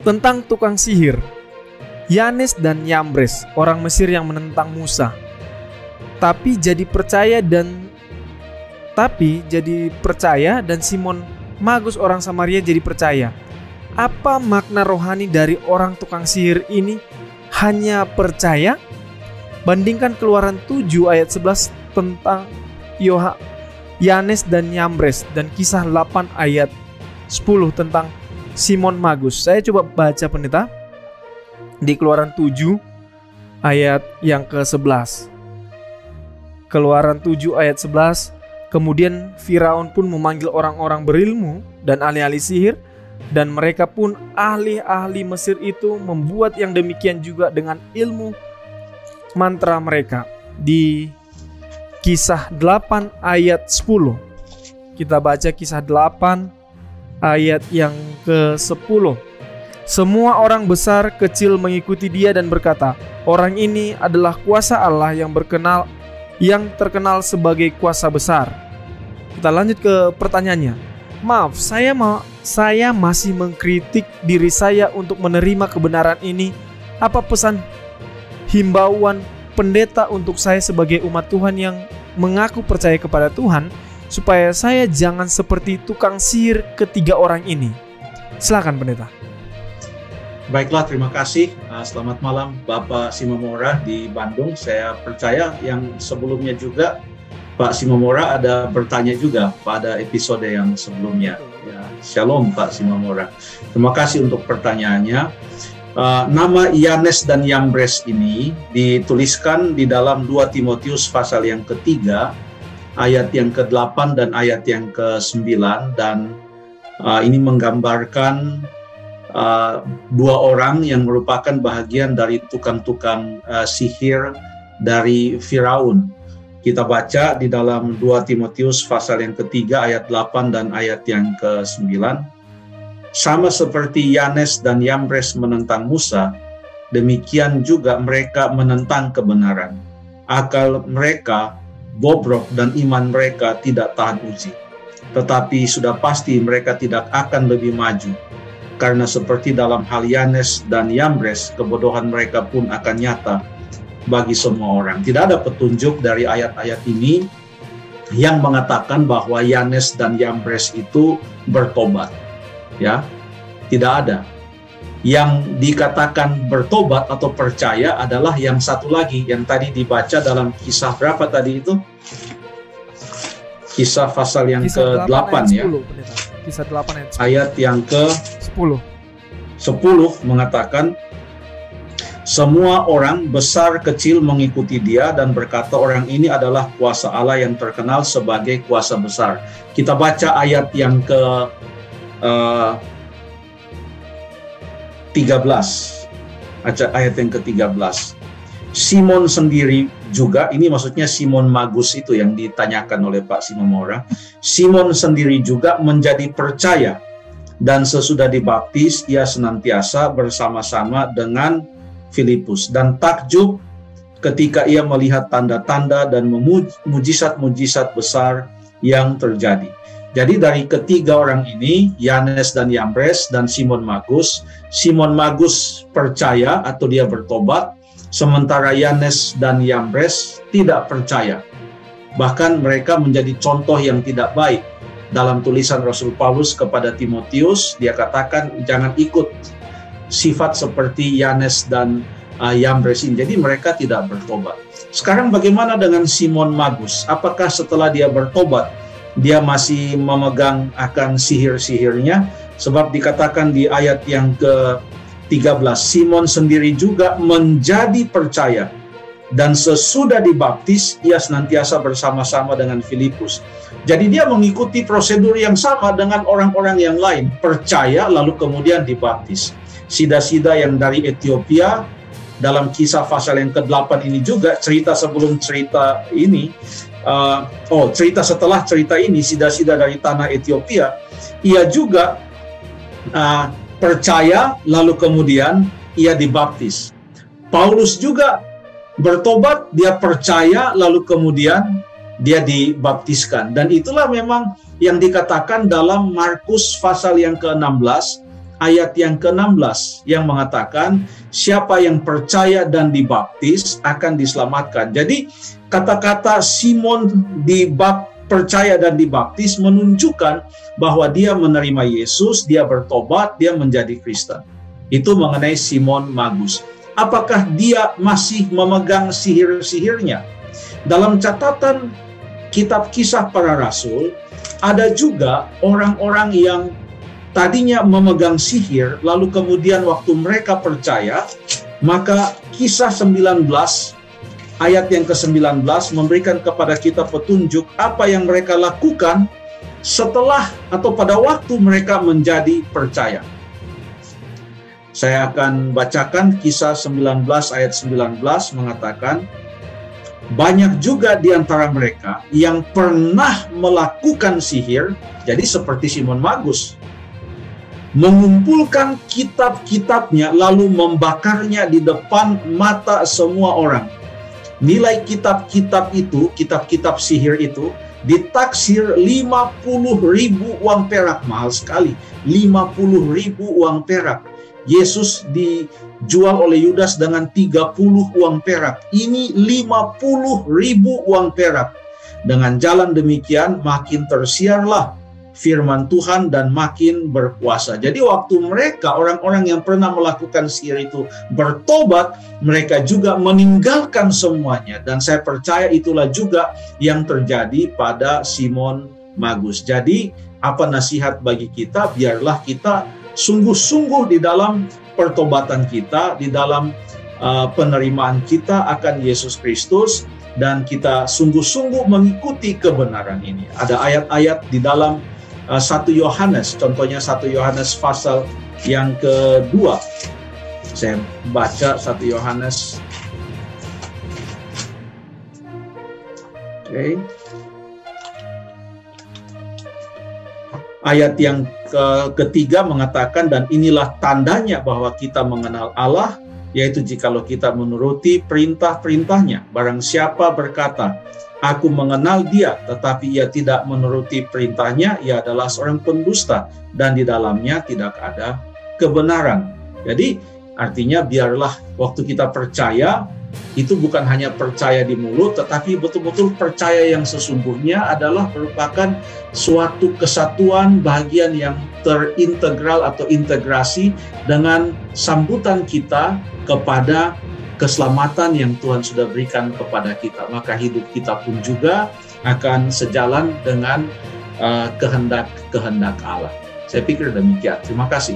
tentang tukang sihir, Yanes dan Yambres, orang Mesir yang menentang Musa. Tapi jadi percaya dan Simon Magus orang Samaria jadi percaya. Apa makna rohani dari orang tukang sihir ini? Hanya percaya? Bandingkan Keluaran 7 ayat 11 tentang Yanes dan Yambres, dan Kisah 8 ayat 10 tentang Simon Magus. Saya coba baca pendeta di Keluaran 7 ayat yang ke-11. Keluaran 7 ayat 11. Kemudian Firaun pun memanggil orang-orang berilmu dan ahli-ahli sihir, dan mereka pun ahli-ahli Mesir itu membuat yang demikian juga dengan ilmu mantra mereka. Di Kisah 8 ayat 10. Kita baca Kisah 8 ayat yang ke-10. Semua orang besar kecil mengikuti dia dan berkata, orang ini adalah kuasa Allah yang terkenal sebagai kuasa besar. Kita lanjut ke pertanyaannya. Maaf, saya masih mengkritik diri saya untuk menerima kebenaran ini. Apa pesan himbauan pendeta untuk saya sebagai umat Tuhan yang mengaku percaya kepada Tuhan, supaya saya jangan seperti tukang sihir ketiga orang ini? Silakan pendeta. Baiklah, terima kasih. Selamat malam Bapak Simomora di Bandung. Saya percaya yang sebelumnya juga Pak Simomora ada bertanya juga pada episode yang sebelumnya. Ya, Shalom Pak Simomora. Terima kasih untuk pertanyaannya. Nama Yanes dan Yambres ini dituliskan di dalam 2 Timotius pasal yang ketiga, ayat yang ke-8 dan ayat yang ke-9, dan ini menggambarkan dua orang yang merupakan bahagian dari tukang-tukang sihir dari Firaun. Kita baca di dalam 2 Timotius pasal yang ketiga ayat 8 dan ayat yang ke-9. Sama seperti Yanes dan Yambres menentang Musa, demikian juga mereka menentang kebenaran. Akal mereka bobrok dan iman mereka tidak tahan uji. Tetapi sudah pasti mereka tidak akan lebih maju. Karena seperti dalam hal Yanes dan Yambres, kebodohan mereka pun akan nyata bagi semua orang. Tidak ada petunjuk dari ayat-ayat ini yang mengatakan bahwa Yanes dan Yambres itu bertobat. Ya, tidak ada. Yang dikatakan bertobat atau percaya adalah yang satu lagi yang tadi dibaca dalam kisah berapa tadi itu? Kisah pasal yang ke-8 ya. 10, Kisah 8 ayat 10. Ayat yang ke-10 mengatakan, semua orang besar kecil mengikuti dia dan berkata orang ini adalah kuasa Allah yang terkenal sebagai kuasa besar. Kita baca ayat yang ke-13. Ayat yang ke-13. Simon sendiri juga, ini maksudnya Simon Magus itu yang ditanyakan oleh Pak Simomora. Simon sendiri juga menjadi percaya, dan sesudah dibaptis ia senantiasa bersama-sama dengan Filipus, dan takjub ketika ia melihat tanda-tanda dan mujizat-mujizat besar yang terjadi. Jadi dari ketiga orang ini, Yanes dan Yambres dan Simon Magus percaya atau dia bertobat, sementara Yanes dan Yambres tidak percaya. Bahkan mereka menjadi contoh yang tidak baik. Dalam tulisan Rasul Paulus kepada Timotius, dia katakan jangan ikut sifat seperti Yanes dan Yambres ini. Jadi mereka tidak bertobat. Sekarang bagaimana dengan Simon Magus? Apakah setelah dia bertobat, dia masih memegang akan sihir-sihirnya? Sebab dikatakan di ayat yang ke-13, Simon sendiri juga menjadi percaya, dan sesudah dibaptis ia senantiasa bersama-sama dengan Filipus. Jadi dia mengikuti prosedur yang sama dengan orang-orang yang lain, percaya lalu kemudian dibaptis. Sida-sida yang dari Ethiopia, dalam kisah pasal yang ke-8 ini juga, cerita sebelum cerita ini, cerita setelah cerita ini, sida-sida dari tanah Ethiopia, ia juga percaya lalu kemudian ia dibaptis. Paulus juga bertobat, dia percaya lalu kemudian dia dibaptiskan. Dan itulah memang yang dikatakan dalam Markus pasal yang ke-16 ayat yang ke-16 yang mengatakan siapa yang percaya dan dibaptis akan diselamatkan. Jadi kata-kata Simon percaya dan dibaptis menunjukkan bahwa dia menerima Yesus, dia bertobat, dia menjadi Kristen. Itu mengenai Simon Magus. Apakah dia masih memegang sihir-sihirnya? Dalam catatan kitab Kisah Para Rasul, ada juga orang-orang yang tadinya memegang sihir, lalu kemudian waktu mereka percaya, maka Kisah 19 ayat yang ke-19 memberikan kepada kita petunjuk apa yang mereka lakukan setelah atau pada waktu mereka menjadi percaya. Saya akan bacakan Kisah 19 ayat 19 mengatakan, banyak juga di antara mereka yang pernah melakukan sihir, jadi seperti Simon Magus, mengumpulkan kitab-kitabnya lalu membakarnya di depan mata semua orang. Nilai kitab-kitab itu, kitab-kitab sihir itu, ditaksir 50.000 uang perak. Mahal sekali, 50.000 uang perak. Yesus dijual oleh Yudas dengan 30 uang perak. Ini 50.000 uang perak. Dengan jalan demikian makin tersiarlah firman Tuhan dan makin berkuasa. Jadi waktu mereka, orang-orang yang pernah melakukan sihir itu bertobat, mereka juga meninggalkan semuanya. Dan saya percaya itulah juga yang terjadi pada Simon Magus. Jadi apa nasihat bagi kita? Biarlah kita sungguh-sungguh di dalam pertobatan kita, di dalam penerimaan kita akan Yesus Kristus, dan kita sungguh-sungguh mengikuti kebenaran ini. Ada ayat-ayat di dalam 1 Yohanes, contohnya 1 Yohanes pasal yang kedua. Saya baca 1 Yohanes. Oke. Ayat yang ketiga mengatakan, dan inilah tandanya bahwa kita mengenal Allah, yaitu jikalau kita menuruti perintah-perintahnya. Barang siapa berkata, aku mengenal dia, tetapi ia tidak menuruti perintahnya, ia adalah seorang pendusta, dan di dalamnya tidak ada kebenaran. Jadi artinya biarlah waktu kita percaya, itu bukan hanya percaya di mulut, tetapi betul-betul percaya yang sesungguhnya adalah merupakan suatu kesatuan bagian yang terintegral atau integrasi dengan sambutan kita kepada keselamatan yang Tuhan sudah berikan kepada kita. Maka hidup kita pun juga akan sejalan dengan kehendak Allah. Saya pikir demikian. Terima kasih.